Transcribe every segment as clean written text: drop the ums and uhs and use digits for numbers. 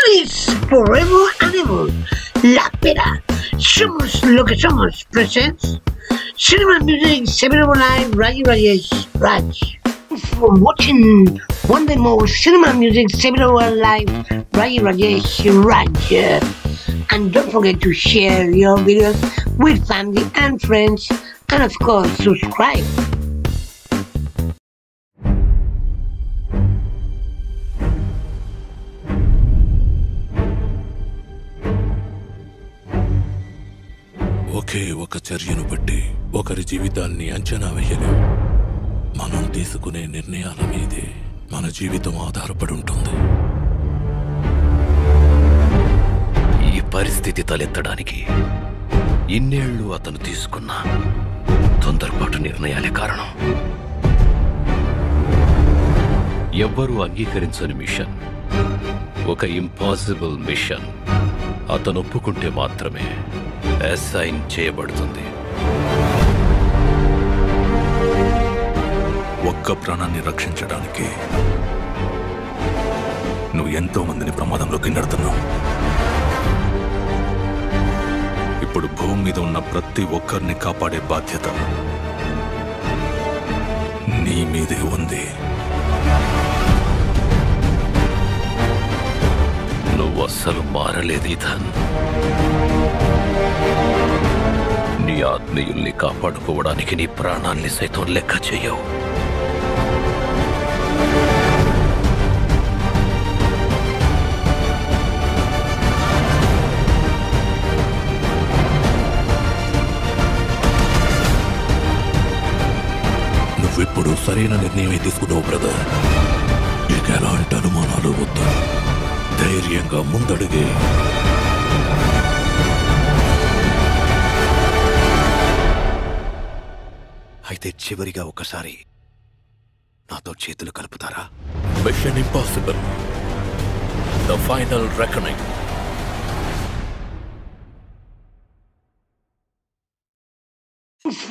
Feliz forever and ever. La Pera. Somos lo que somos. Presents Cinema Music 7 Live Raji Rajesh Raj. For watching one day more Cinema Music 7 Live Raji Rajesh Raj. And don't forget to share your videos with family and friends, and of course subscribe. ఒకే ఒక చర్యను బట్టి ఒకరి జీవితాన్ని అంచనా వేయలేం. మనం తీసుకునే నిర్ణయాల మీదే మన జీవితం ఆధారపడి ఉంటుంది. ఈ పరిస్థితి తలెత్తడానికి ఇన్నేళ్లు అతను తీసుకున్న తొందరపాటు నిర్ణయాలే కారణం. ఎవ్వరూ అంగీకరించని మిషన్, ఒక ఇంపాసిబుల్ మిషన్ అతను ఒప్పుకుంటే మాత్రమే అసైన్ చేయబడుతుంది. ఒక్క ప్రాణాన్ని రక్షించడానికి నువ్వు ఎంతో మందిని ప్రమాదంలోకి నెడుతున్నావు. ఇప్పుడు భూమి మీద ఉన్న ప్రతి ఒక్కరిని కాపాడే బాధ్యత నీ మీదే ఉంది. నువ్వు అస్సలు మారలేదు ఇథాన్. నీ ఆత్మీయుల్ని కాపాడుకోవడానికి నీ ప్రాణాల్ని సైతం లెక్క చెయ్యవు. నువ్విప్పుడు సరైన నిర్ణయమే తీసుకున్నావు బ్రదర్. ఇక ఎలాంటి అనుమానాలు వద్దు. ధైర్యంగా ముందడుగే. అయితే చివరిగా ఒకసారి నాతో చేతులు కలుపుతారా? Mission impossible, the final reckoning.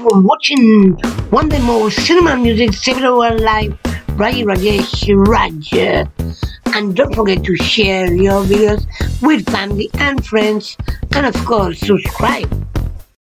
For watching one day more Cinema Music 7 Live Raji Rajesh Raj. And don't forget to share your videos with family and friends, and of course subscribe.